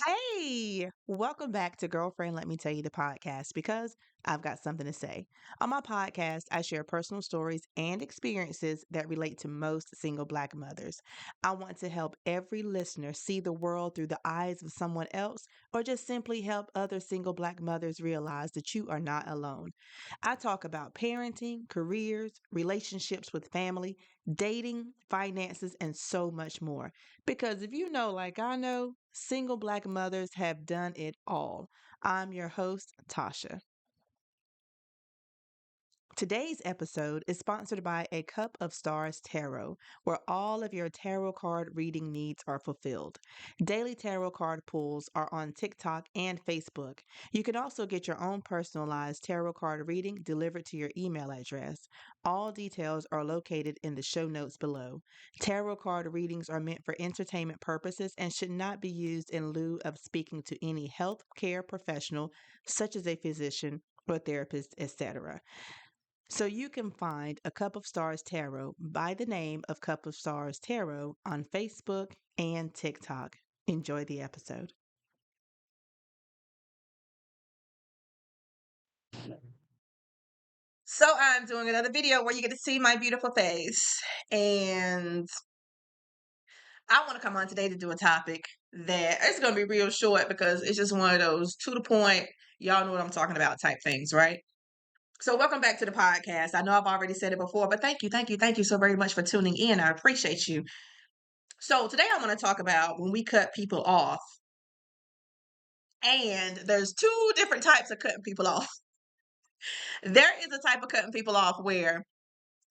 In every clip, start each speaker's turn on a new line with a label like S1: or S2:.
S1: Hey, welcome back to Girlfriend Let Me Tell You the podcast because I've got something to say. On my podcast, I share personal stories and experiences that relate to most single Black mothers. I want to help every listener see the world through the eyes of someone else or just simply help other single Black mothers realize that you are not alone. I talk about parenting, careers, relationships with family, dating, finances, and so much more. Because if you know, like I know, single Black mothers have done it all. I'm your host, Tasha. Today's episode is sponsored by A Cup of Stars Tarot, where all of your tarot card reading needs are fulfilled. Daily tarot card pulls are on TikTok and Facebook. You can also get your own personalized tarot card reading delivered to your email address. All details are located in the show notes below. Tarot card readings are meant for entertainment purposes and should not be used in lieu of speaking to any health care professional, such as a physician or therapist, etc. So you can find A Cup of Stars Tarot by the name of Cup of Stars Tarot on Facebook and TikTok. Enjoy the episode. So I'm doing another video where you get to see my beautiful face. And I want to come on today to do a topic that it's going to be real short because it's just one of those to the point, y'all know what I'm talking about type things, right? So welcome back to the podcast. I know I've already said it before, but thank you so very much for tuning in. I appreciate you. So today I want to talk about when we cut people off. And there's two different types of cutting people off. There is a type of cutting people off where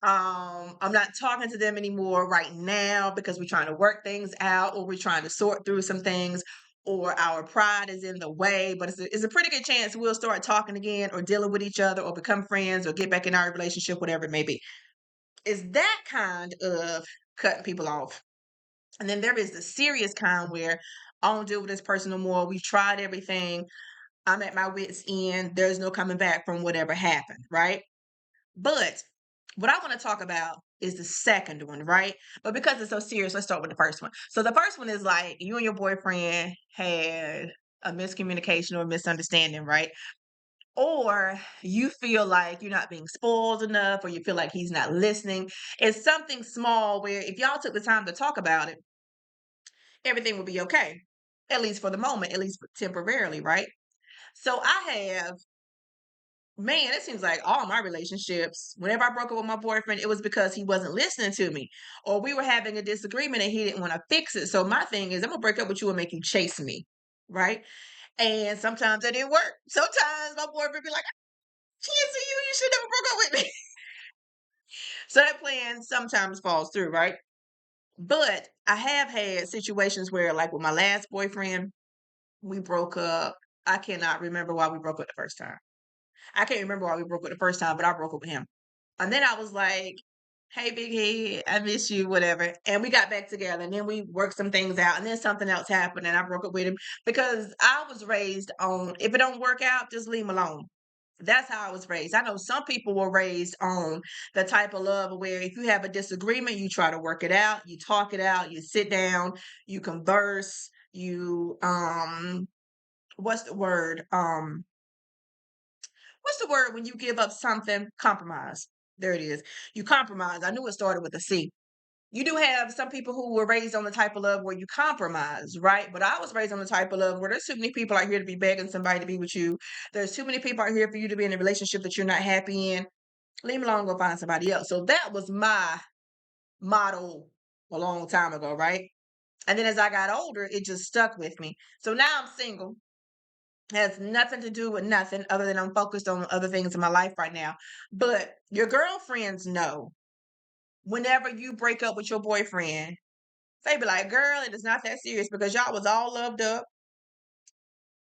S1: I'm not talking to them anymore right now because we're trying to work things out or we're trying to sort through some things or our pride is in the way, but it's a pretty good chance we'll start talking again or dealing with each other or become friends or get back in our relationship, whatever it may be. Is that kind of cutting people off. And then there is the serious kind where I don't deal with this person no more. We've tried everything. I'm at my wit's end. There's no coming back from whatever happened, right? But what I want to talk about is the second one, right? But because it's so serious, let's start with the first one. So the first one is like you and your boyfriend had a miscommunication or misunderstanding, right? Or you feel like you're not being spoiled enough, or you feel like he's not listening. It's something small where if y'all took the time to talk about it, everything would be okay, at least for the moment, at least temporarily, right? So I have, man, it seems like all my relationships, whenever I broke up with my boyfriend, it was because he wasn't listening to me or we were having a disagreement and he didn't want to fix it. So my thing is, I'm going to break up with you and make you chase me. Right. And sometimes that didn't work. Sometimes my boyfriend be like, chasing you, you should never broke up with me. So that plan sometimes falls through. Right. But I have had situations where, like with my last boyfriend, we broke up. I cannot remember why we broke up the first time. I can't remember why we broke up the first time, but I broke up with him. And then I was like, hey, big head, I miss you, whatever. And we got back together and then we worked some things out. And then something else happened and I broke up with him because I was raised on if it don't work out, just leave him alone. That's how I was raised. I know some people were raised on the type of love where if you have a disagreement, you try to work it out, you talk it out, you sit down, you converse, you what's the word? What's the word when you give up something? Compromise. There it is. You compromise. I knew it started with a C. You do have some people who were raised on the type of love where you compromise, right? But I was raised on the type of love where there's too many people out here to be begging somebody to be with you. There's too many people out here for you to be in a relationship that you're not happy in. Leave me alone, go find somebody else. So that was my motto a long time ago, right? And then as I got older, it just stuck with me. So now I'm single. Has nothing to do with nothing other than I'm focused on other things in my life right now. But your girlfriends know whenever you break up with your boyfriend, they be like, girl, it is not that serious because y'all was all loved up.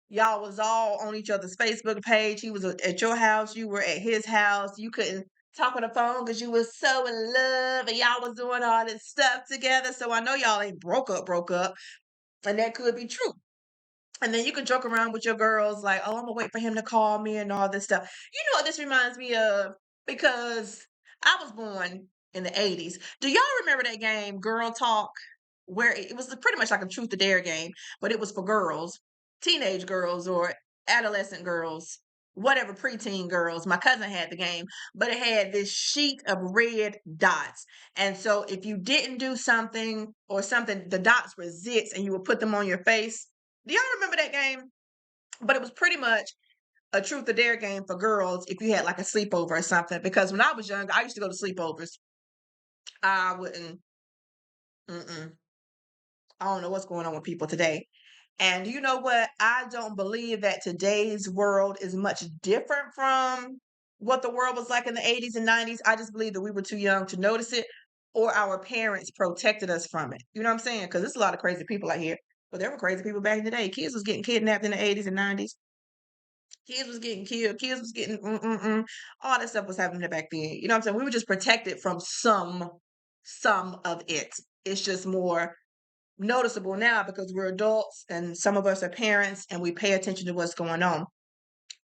S1: Y'all was all on each other's Facebook page. He was at your house. You were at his house. You couldn't talk on the phone because you was so in love and y'all was doing all this stuff together. So I know y'all ain't broke up. And that could be true. And then you can joke around with your girls like, oh, I'm gonna wait for him to call me and all this stuff. You know what this reminds me of? Because I was born in the 80s. Do y'all remember that game, Girl Talk? Where it was pretty much like a truth or dare game, but it was for girls. teenage girls or adolescent girls, whatever, preteen girls. My cousin had the game, but it had this sheet of red dots. And so if you didn't do something or something, the dots were zits and you would put them on your face. Do y'all remember that game? But it was pretty much a truth or dare game for girls if you had like a sleepover or something. Because when I was young, I used to go to sleepovers. I wouldn't, mm-mm. I don't know what's going on with people today. And you know what? I don't believe that today's world is much different from what the world was like in the 80s and 90s. I just believe that we were too young to notice it or our parents protected us from it. You know what I'm saying? Because there's a lot of crazy people out here. But there were crazy people back in the day. Kids was getting kidnapped in the 80s and 90s. Kids was getting killed. Kids was getting all that stuff was happening back then. You know what I'm saying? We were just protected from some of it. It's just more noticeable now because we're adults and some of us are parents and we pay attention to what's going on.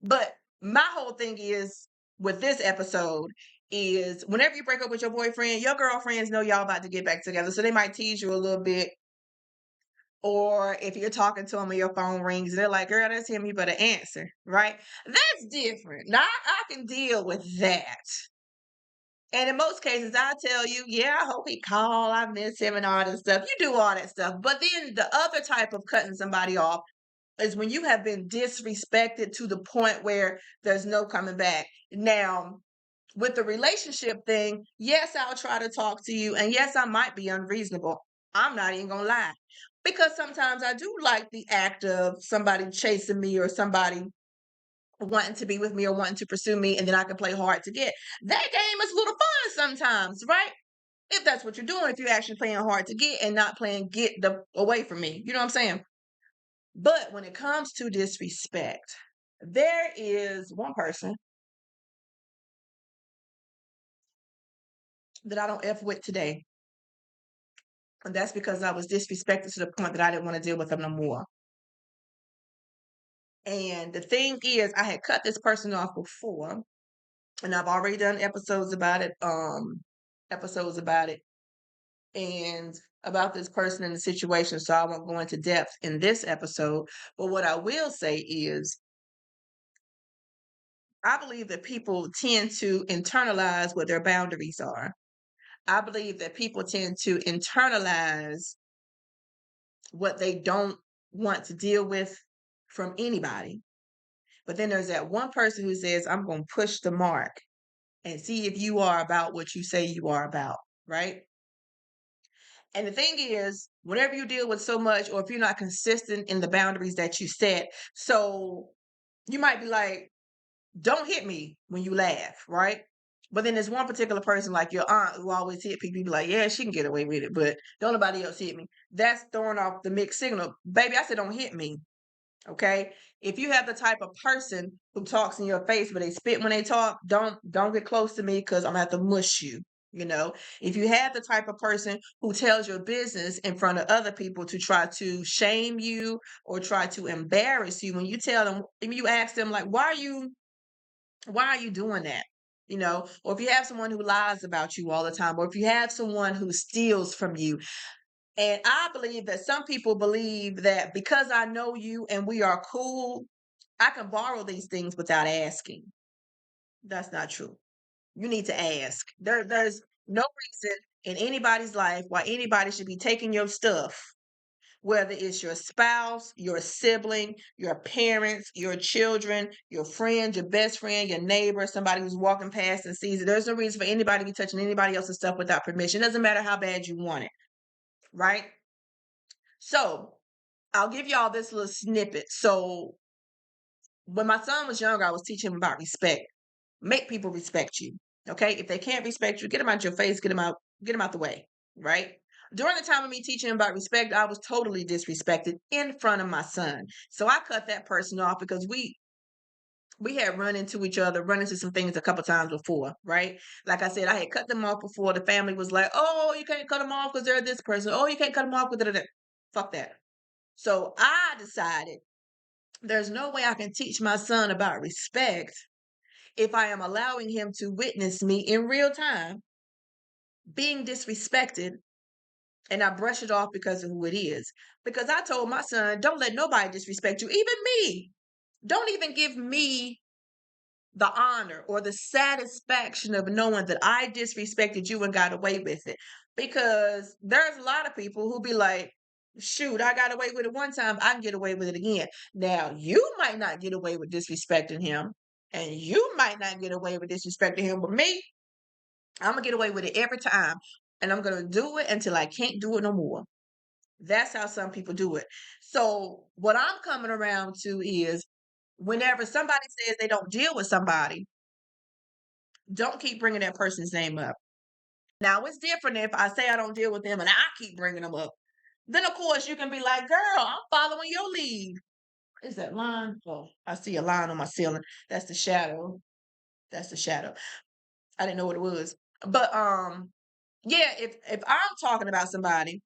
S1: But my whole thing is with this episode is whenever you break up with your boyfriend, your girlfriends know y'all about to get back together. So they might tease you a little bit. Or if you're talking to them and your phone rings, they're like, girl, that's him, you better answer, right? That's different. Now I can deal with that. And in most cases, I tell you, yeah, I hope he call. I miss him and all that stuff. You do all that stuff. But then the other type of cutting somebody off is when you have been disrespected to the point where there's no coming back. Now, with the relationship thing, yes, I'll try to talk to you. And yes, I might be unreasonable. I'm not even going to lie. Because sometimes I do like the act of somebody chasing me or somebody wanting to be with me or wanting to pursue me, and then I can play hard to get. That game is a little fun sometimes, right? If that's what you're doing, if you're actually playing hard to get and not playing get the away from me. You know what I'm saying? But when it comes to disrespect, there is one person that I don't F with today. And that's because I was disrespected to the point that I didn't want to deal with them no more. And the thing is, I had cut this person off before, and I've already done episodes about it, and about this person and the situation. So I won't go into depth in this episode. But what I will say is, I believe that people tend to internalize what their boundaries are. I believe that people tend to internalize what they don't want to deal with from anybody. But then there's that one person who says, I'm going to push the mark and see if you are about what you say you are about, right? And the thing is, whenever you deal with so much, or if you're not consistent in the boundaries that you set, so you might be like, don't hit me when you laugh, right? But then there's one particular person like your aunt who always hit people. You be like, yeah, she can get away with it, but don't nobody else hit me. That's throwing off the mixed signal. Baby, I said, don't hit me. Okay. If you have the type of person who talks in your face, but they spit when they talk, don't get close to me because I'm gonna have to mush you. You know, if you have the type of person who tells your business in front of other people to try to shame you or try to embarrass you, when you tell them, if you ask them like, why are you doing that? You know, or if you have someone who lies about you all the time, or if you have someone who steals from you, and I believe that some people believe that because I know you and we are cool, I can borrow these things without asking. That's not true. You need to ask. There's no reason in anybody's life why anybody should be taking your stuff, whether it's your spouse, your sibling, your parents, your children, your friend, your best friend, your neighbor, somebody who's walking past and sees it. There's no reason for anybody to be touching anybody else's stuff without permission. It doesn't matter how bad you want it, right? So I'll give y'all this little snippet. So when my son was younger, I was teaching him about respect. Make people respect you. Okay. If they can't respect you, get them out your face, get them out the way. Right. During the time of me teaching him about respect, I was totally disrespected in front of my son. So I cut that person off because we had run into each other, run into some things a couple times before, right? Like I said, I had cut them off before. The family was like, "Oh, you can't cut them off because they're this person. Oh, you can't cut them off because they're that." Fuck that. So I decided there's no way I can teach my son about respect if I am allowing him to witness me in real time being disrespected and I brush it off because of who it is. Because I told my son, don't let nobody disrespect you, even me. Don't even give me the honor or the satisfaction of knowing that I disrespected you and got away with it. Because there's a lot of people who be like, shoot, I got away with it one time, I can get away with it again. Now, you might not get away with disrespecting him, and you might not get away with disrespecting him, but me, I'm gonna get away with it every time. And I'm gonna do it until I can't do it no more. That's how some people do it. So, what I'm coming around to is whenever somebody says they don't deal with somebody, don't keep bringing that person's name up. Now, it's different if I say I don't deal with them and I keep bringing them up. Then, of course, you can be like, girl, I'm following your lead. Is that line? Oh, I see a line on my ceiling. That's the shadow. That's the shadow. I didn't know what it was. But yeah, if I'm talking about somebody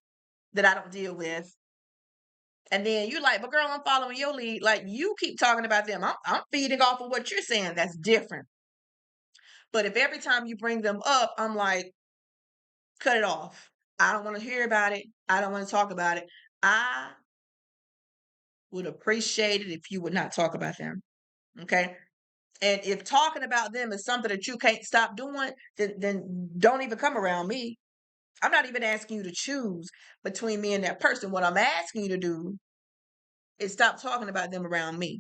S1: that I don't deal with, and then you like, but girl, I'm following your lead. Like you keep talking about them. I'm feeding off of what you're saying. That's different. But if every time you bring them up, I'm like, cut it off. I don't want to hear about it. I don't want to talk about it. I would appreciate it if you would not talk about them. Okay. And if talking about them is something that you can't stop doing, then don't even come around me. I'm not even asking you to choose between me and that person. What I'm asking you to do is stop talking about them around me.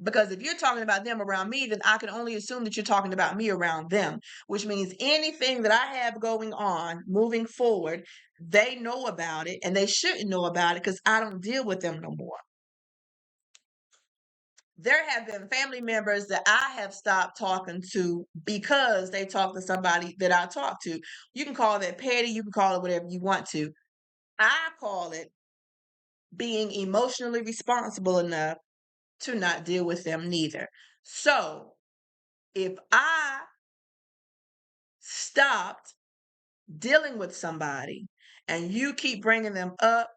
S1: Because if you're talking about them around me, then I can only assume that you're talking about me around them, which means anything that I have going on moving forward, they know about it and they shouldn't know about it because I don't deal with them no more. There have been family members that I have stopped talking to because they talk to somebody that I talk to. You can call that petty, you can call it whatever you want to. I call it being emotionally responsible enough to not deal with them neither. So if I stopped dealing with somebody and you keep bringing them up,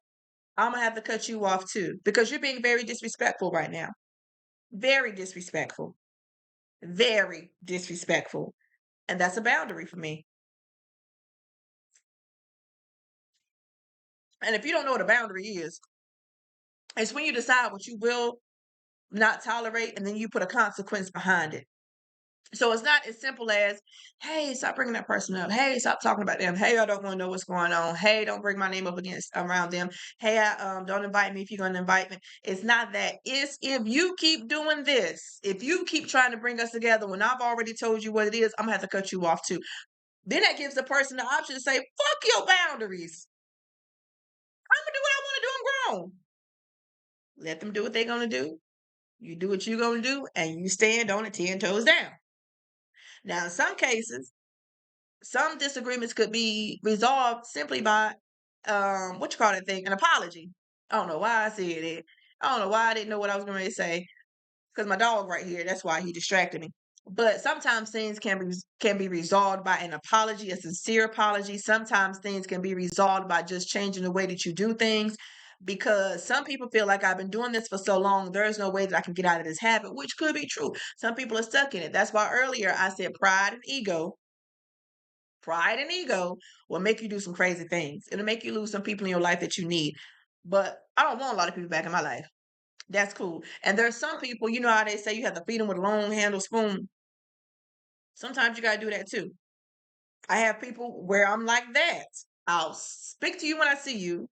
S1: I'm going to have to cut you off too because you're being very disrespectful right now. Very disrespectful. Very disrespectful. And that's a boundary for me. And if you don't know what a boundary is, it's when you decide what you will not tolerate and then you put a consequence behind it. So it's not as simple as, hey, stop bringing that person up. Hey, stop talking about them. Hey, I don't want to know what's going on. Hey, don't bring my name up against around them. Hey, don't invite me if you're going to invite me. It's not that. It's if you keep doing this, if you keep trying to bring us together when I've already told you what it is, I'm going to have to cut you off too. Then that gives the person the option to say, fuck your boundaries. I'm going to do what I want to do. I'm grown. Let them do what they're going to do. You do what you're going to do and you stand on it 10 toes down. Now, in some cases, some disagreements could be resolved simply by what you call that thing, an apology. I don't know why I said it. I don't know why I didn't know what I was going to say because my dog right here. That's why he distracted me. But sometimes things can be resolved by an apology, a sincere apology. Sometimes things can be resolved by just changing the way that you do things. Because some people feel like I've been doing this for so long, there's no way that I can get out of this habit, which could be true. Some people are stuck in it. That's why earlier I said pride and ego will make you do some crazy things. It'll make you lose some people in your life that you need. But I don't want a lot of people back in my life. That's cool. And there's some people, you know how they say you have to feed them with a long handle spoon. Sometimes you got to do that too. I have people where I'm like that. I'll speak to you when I see you.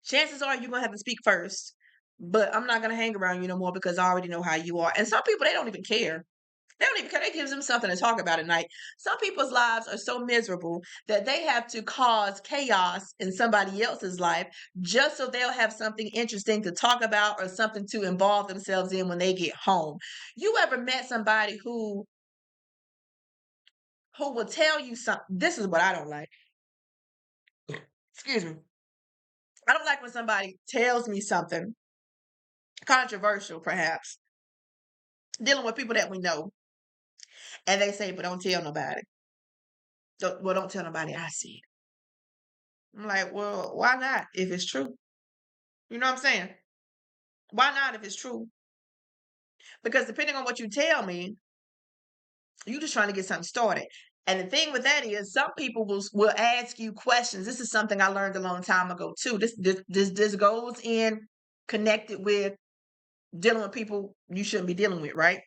S1: Chances are you're going to have to speak first. But I'm not going to hang around you no more because I already know how you are. And some people, they don't even care. They don't even care. That gives them something to talk about at night. Some people's lives are so miserable that they have to cause chaos in somebody else's life just so they'll have something interesting to talk about or something to involve themselves in when they get home. You ever met somebody who will tell you something? This is what I don't like. Excuse me. I don't like when somebody tells me something controversial, perhaps, dealing with people that we know, and they say, but don't tell nobody. Well, don't tell nobody I see it. I'm like, well, why not if it's true? You know what I'm saying? Why not if it's true? Because depending on what you tell me, you just trying to get something started. And the thing with that is, some people will ask you questions. This is something I learned a long time ago too. This goes in connected with dealing with people you shouldn't be dealing with, right?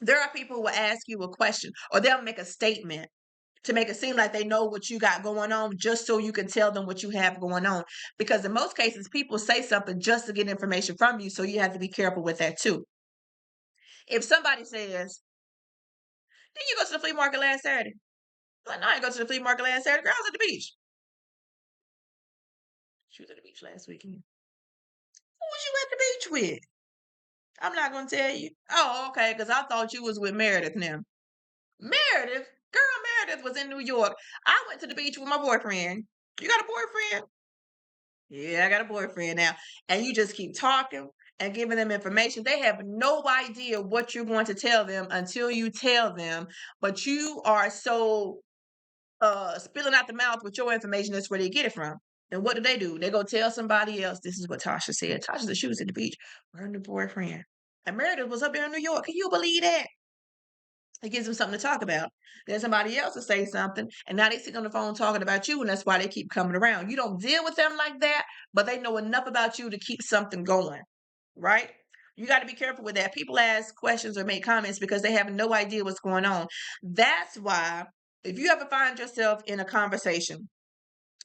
S1: There are people who will ask you a question or they'll make a statement to make it seem like they know what you got going on just so you can tell them what you have going on. Because in most cases, people say something just to get information from you. So you have to be careful with that too. If somebody says, did you go to the flea market last Saturday? I'm like, no, I didn't go to the flea market last Saturday. Girl, I was at the beach. She was at the beach last weekend. Who was you at the beach with? I'm not going to tell you. Oh, okay, because I thought you was with Meredith now. Meredith? Girl, Meredith was in New York. I went to the beach with my boyfriend. You got a boyfriend? Yeah, I got a boyfriend now. And you just keep talking and giving them information. They have no idea what you're going to tell them until you tell them. But you are so spilling out the mouth with your information. That's where they get it from. And what do? They go tell somebody else. This is what Tasha said. Tasha said she was at the beach with her new boyfriend. And Meredith was up there in New York. Can you believe that? It gives them something to talk about. Then somebody else will say something, and now they sit on the phone talking about you, and that's why they keep coming around. You don't deal with them like that, but they know enough about you to keep something going, right? You got to be careful with that. People ask questions or make comments because they have no idea what's going on. That's why if you ever find yourself in a conversation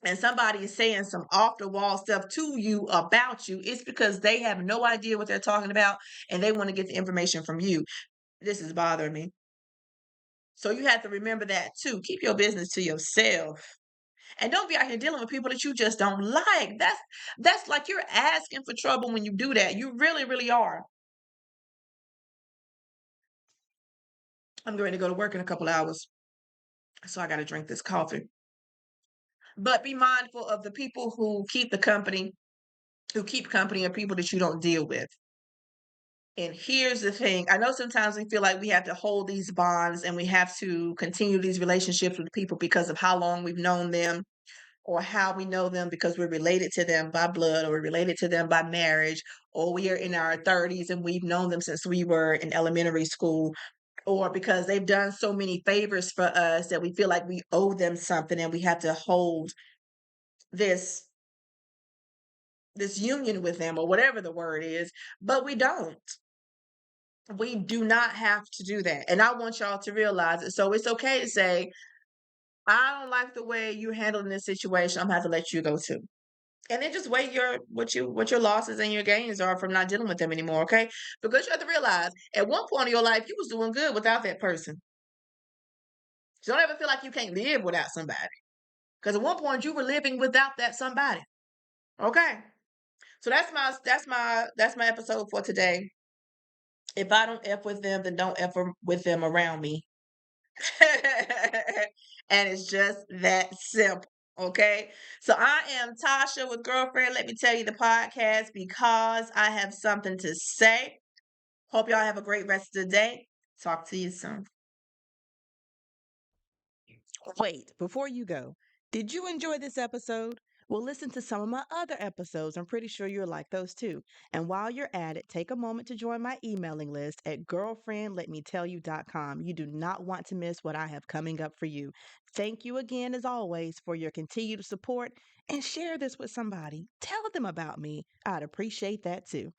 S1: and somebody is saying some off the wall stuff to you about you, it's because they have no idea what they're talking about and they want to get the information from you. This is bothering me. So you have to remember that too. Keep your business to yourself. And don't be out here dealing with people that you just don't like. That's like you're asking for trouble when you do that. You really, really are. I'm going to go to work in a couple hours. So I got to drink this coffee. But be mindful of the people who keep the company, who keep company, are people that you don't deal with. And here's the thing. I know sometimes we feel like we have to hold these bonds and we have to continue these relationships with people because of how long we've known them or how we know them because we're related to them by blood or we're related to them by marriage, or we are in our 30s and we've known them since we were in elementary school, or because they've done so many favors for us that we feel like we owe them something and we have to hold this this union with them or whatever the word is, but we don't. We do not have to do that. And I want y'all to realize it. So it's okay to say, I don't like the way you're handling this situation. I'm gonna have to let you go too. And then just weigh your what your losses and your gains are from not dealing with them anymore, okay? Because you have to realize at one point in your life you was doing good without that person. So don't ever feel like you can't live without somebody. Because at one point you were living without that somebody. Okay. So that's my episode for today. If I don't F with them, then don't F with them around me. And it's just that simple. Okay. So I am Tasha with Girlfriend. Let me tell you the podcast because I have something to say. Hope y'all have a great rest of the day. Talk to you soon.
S2: Wait, before you go, did you enjoy this episode? Well, listen to some of my other episodes. I'm pretty sure you'll like those too. And while you're at it, take a moment to join my emailing list at girlfriendletmetellyu.com. You do not want to miss what I have coming up for you. Thank you again, as always, for your continued support and share this with somebody. Tell them about me. I'd appreciate that too.